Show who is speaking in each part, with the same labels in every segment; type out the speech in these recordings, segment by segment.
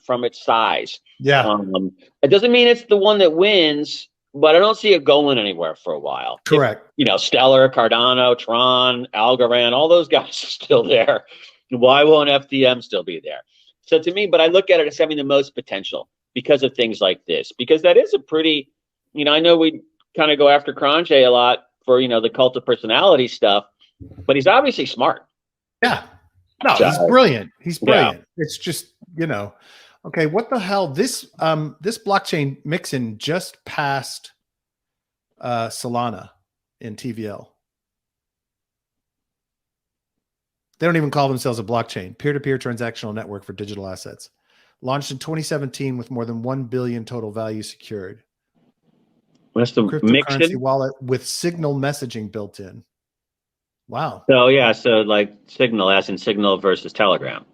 Speaker 1: from its size.
Speaker 2: Yeah.
Speaker 1: It doesn't mean it's the one that wins, but I don't see it going anywhere for a while.
Speaker 2: Correct.
Speaker 1: Stellar, Cardano, Tron, Algorand, all those guys are still there. Why won't FDM still be there? So to me, but I look at it as having the most potential because of things like this, because that is a pretty, I know we kind of go after Cronje a lot for, the cult of personality stuff, but he's obviously smart.
Speaker 2: Yeah. No, he's brilliant. He's brilliant. Yeah. It's just, okay, what the hell? This blockchain mixin just passed Solana in TVL. They don't even call themselves a blockchain. Peer-to-peer transactional network for digital assets. Launched in 2017 with more than 1 billion total value secured.
Speaker 1: What's the
Speaker 2: cryptocurrency wallet with Signal messaging built in? Wow.
Speaker 1: So like Signal, as in Signal versus Telegram.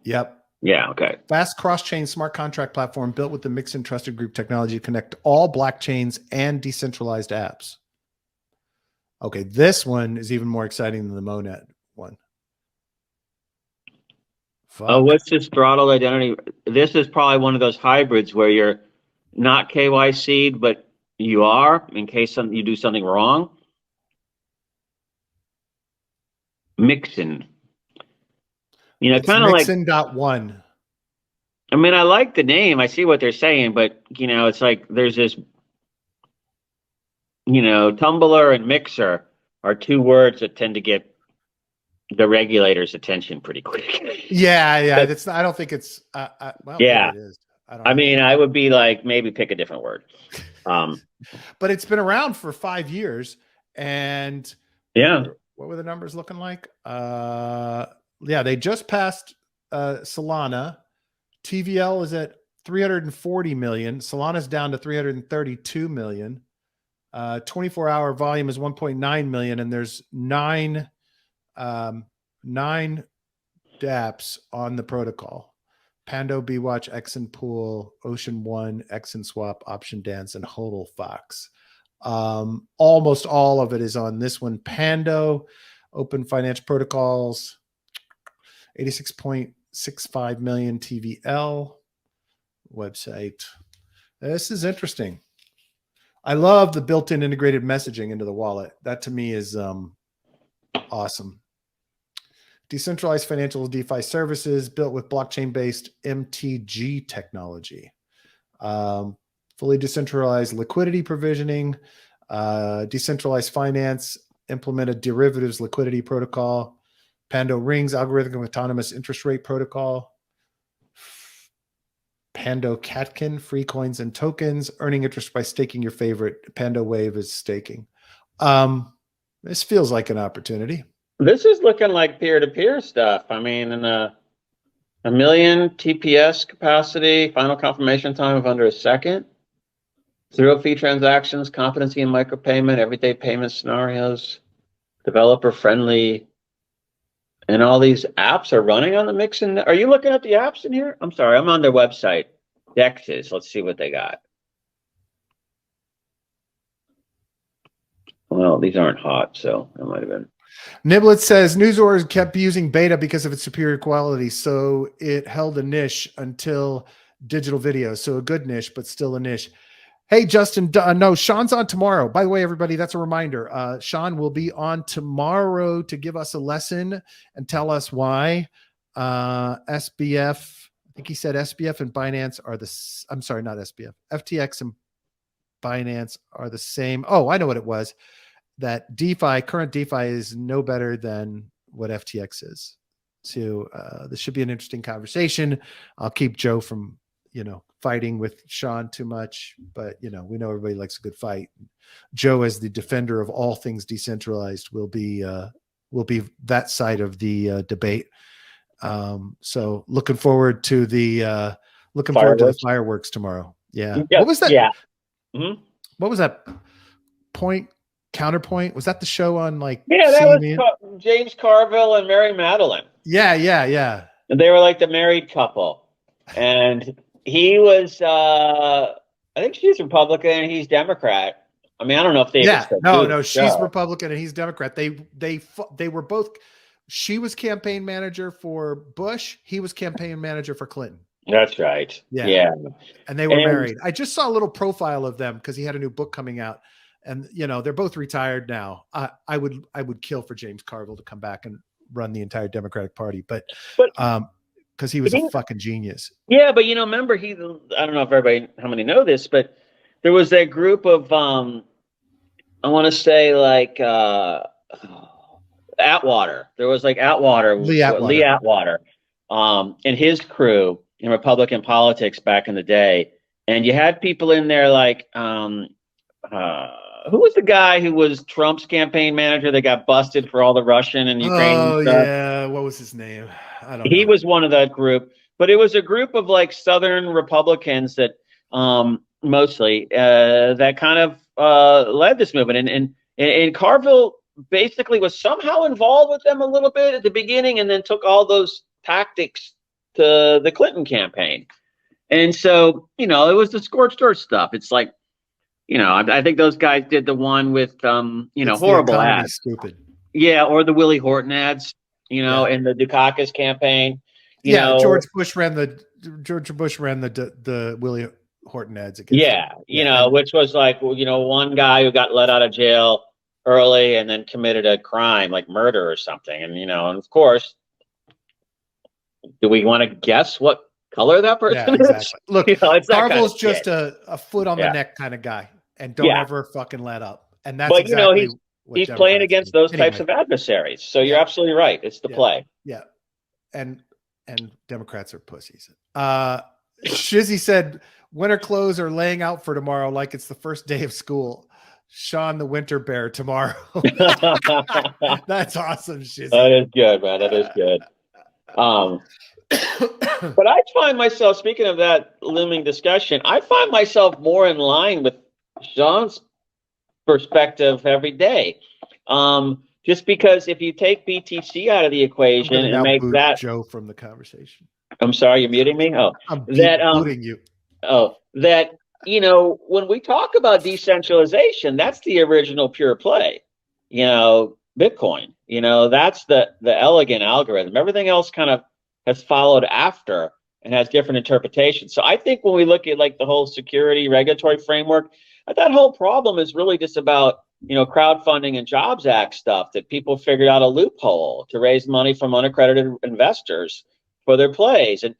Speaker 2: Yep.
Speaker 1: Yeah, okay.
Speaker 2: Fast cross-chain smart contract platform built with the mixin trusted group technology to connect all blockchains and decentralized apps. Okay, this one is even more exciting than the Monet one.
Speaker 1: Fuck. Oh, what's this throttle identity? This is probably one of those hybrids where you're not KYC'd, but you are in case you do something wrong. Mixin. Kind of like
Speaker 2: Mixin.1.
Speaker 1: I mean, I like the name. I see what they're saying, but it's like there's this, Tumblr and Mixer are two words that tend to get the regulator's attention pretty quick.
Speaker 2: Yeah. That's I don't think it's. Well,
Speaker 1: yeah,
Speaker 2: it is.
Speaker 1: I mean, I would be like, maybe pick a different word.
Speaker 2: But it's been around for 5 years, and
Speaker 1: yeah.
Speaker 2: What were the numbers looking like? They just passed Solana. TVL is at 340 million. Solana's down to 332 million. 24-hour volume is 1.9 million, and there's nine dApps on the protocol. Pando, BWatch, Exxon Pool, Ocean One, Exxon Swap, Option Dance, and Hodl Fox. Almost all of it is on this one. Pando, Open Finance Protocols, 86.65 million TVL website. This is interesting. I love the built-in integrated messaging into the wallet. That to me is awesome. Decentralized financial DeFi services built with blockchain-based MTG technology. Fully decentralized liquidity provisioning, decentralized finance, implemented derivatives liquidity protocol, Pando Rings, algorithmic autonomous interest rate protocol, Pando Catkin, free coins and tokens, earning interest by staking your favorite. Pando Wave is staking. This feels like an opportunity.
Speaker 1: This is looking like peer-to-peer stuff. I mean, in a million TPS capacity, final confirmation time of under a second. 0 fee transactions, competency in micropayment, everyday payment scenarios, developer friendly, and all these apps are running on the Mixin. Are you looking at the apps in here? I'm sorry, I'm on their website. Dexes, let's see what they got. Well, these aren't hot, so that might have been.
Speaker 2: Niblet says NewsOrs kept using beta because of its superior quality, so it held a niche until digital video. So a good niche, but still a niche. Hey, Justin, no, Sean's on tomorrow. By the way, everybody, that's a reminder. Sean will be on tomorrow to give us a lesson and tell us why SBF, I think he said SBF and Binance are I'm sorry, not SBF. FTX and Binance are the same. Oh, I know what it was. That DeFi, current DeFi is no better than what FTX is. So this should be an interesting conversation. I'll keep Joe from, fighting with Sean too much, but we know everybody likes a good fight. Joe, as the defender of all things decentralized, will be that side of the debate. So looking forward to the fireworks tomorrow. Yeah. What was that?
Speaker 1: Yeah. Mm-hmm.
Speaker 2: What was that? Counterpoint? Was that the show on like?
Speaker 1: Yeah, that CNN? Was James Carville and Mary Madeline.
Speaker 2: Yeah.
Speaker 1: And they were like the married couple, and he was, I think she's Republican and he's Democrat. I mean, I don't know if they.
Speaker 2: Yeah, no, she's Republican and he's Democrat. They were both. She was campaign manager for Bush. He was campaign manager for Clinton.
Speaker 1: That's right.
Speaker 2: Yeah.
Speaker 1: Yeah.
Speaker 2: And they were married. I just saw a little profile of them because he had a new book coming out, and they're both retired now. I would kill for James Carville to come back and run the entire Democratic Party, but because he was a fucking genius.
Speaker 1: Yeah, but remember I don't know if how many know this, but there was that group of I want to say like Atwater. There was like
Speaker 2: Lee
Speaker 1: Atwater, and his crew in Republican politics back in the day. And you had people in there like who was the guy who was Trump's campaign manager that got busted for all the Russian and Ukrainian stuff?
Speaker 2: Yeah, what was his name? I don't know.
Speaker 1: He was one of that group, but it was a group of like Southern Republicans that mostly that kind of led this movement, and Carville basically was somehow involved with them a little bit at the beginning, and then took all those tactics to the Clinton campaign. And so, it was the scorched earth stuff. It's like, I think those guys did the one with, horrible ads.
Speaker 2: Stupid.
Speaker 1: Yeah, or the Willie Horton ads, and the Dukakis campaign.
Speaker 2: George Bush ran the Willie Horton ads against
Speaker 1: which was like, one guy who got let out of jail early and then committed a crime like murder or something. And, and of course, do we want to guess what color that person is?
Speaker 2: Look, Carville's just a foot on the neck kind of guy, and don't ever fucking let up. And that's
Speaker 1: he's playing against those types of adversaries. So you're absolutely right. It's the play.
Speaker 2: Yeah. And Democrats are pussies. Shizzy said winter clothes are laying out for tomorrow like it's the first day of school. Sean the Winter Bear tomorrow. That's awesome, Shizzy.
Speaker 1: That is good, man. That is good. But I find myself, speaking of that looming discussion, I find myself more in line with Sean's perspective every day. Just because if you take BTC out of the equation and make that
Speaker 2: Joe from the conversation.
Speaker 1: I'm sorry, you're muting me. Oh,
Speaker 2: I'm muting you.
Speaker 1: Oh, that when we talk about decentralization, that's the original pure play. Bitcoin. That's the elegant algorithm. Everything else kind of has followed after and has different interpretations. So I think when we look at like the whole security regulatory framework, that whole problem is really just about crowdfunding and Jobs Act stuff, that people figured out a loophole to raise money from unaccredited investors for their plays. And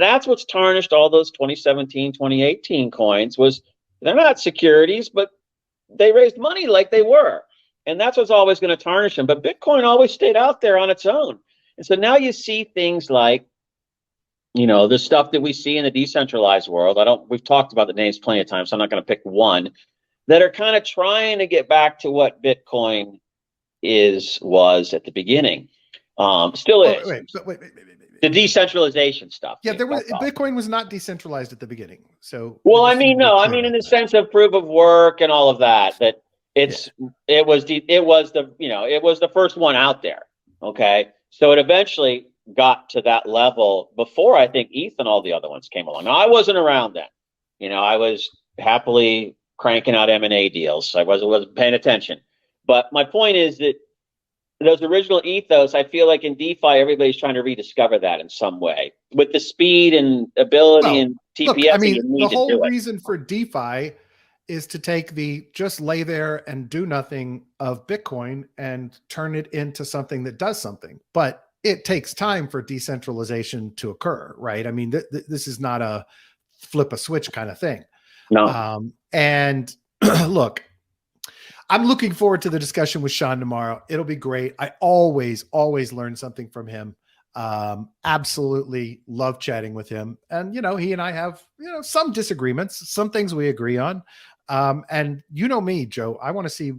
Speaker 1: that's what's tarnished all those 2017, 2018 coins. Was they're not securities, but they raised money like they were. And that's what's always going to tarnish them. But Bitcoin always stayed out there on its own. And so now you see things like, the stuff that we see in the decentralized world. We've talked about the names plenty of times, so I'm not going to pick one, that are kind of trying to get back to what Bitcoin was at the beginning. Still is.
Speaker 2: Wait.
Speaker 1: The decentralization stuff.
Speaker 2: Yeah, Bitcoin was not decentralized at the beginning. So
Speaker 1: in the sense of proof of work and all of that, it was the first one out there. Okay. So it eventually got to that level before I think ETH and all the other ones came along. Now I wasn't around then. I was happily cranking out M&A deals. So I wasn't paying attention. But my point is that those original ethos, I feel like in DeFi, everybody's trying to rediscover that in some way with the speed and ability and TPS.
Speaker 2: The whole reason for DeFi is to take the just lay there and do nothing of Bitcoin and turn it into something that does something. But it takes time for decentralization to occur, right? I mean, this is not a flip a switch kind of thing.
Speaker 1: No.
Speaker 2: And look, I'm looking forward to the discussion with Sean tomorrow. It'll be great. I always learn something from him. Absolutely love chatting with him. And, he and I have, some disagreements, some things we agree on. And me, Joe, I want to see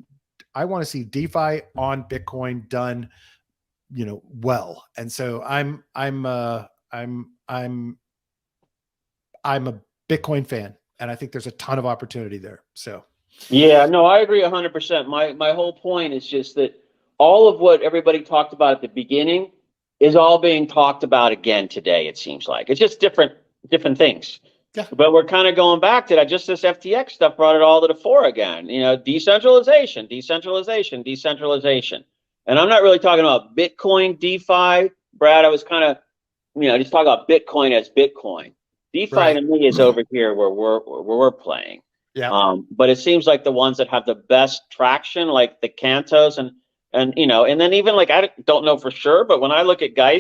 Speaker 2: DeFi on Bitcoin done, well. And so I'm a Bitcoin fan, and I think there's a ton of opportunity there. So.
Speaker 1: Yeah, no, I agree 100%. My whole point is just that all of what everybody talked about at the beginning is all being talked about again today, it seems like. It's just different things. Yeah. But we're kind of going back to that. Just this FTX stuff brought it all to the fore again. Decentralization. And I'm not really talking about Bitcoin DeFi, Brad. I was kind of, just talking about Bitcoin as Bitcoin. DeFi
Speaker 2: Right.
Speaker 1: to me is over here where we're playing.
Speaker 2: Yeah.
Speaker 1: But it seems like the ones that have the best traction, like the Cantos and then even like I don't know for sure, but when I look at guys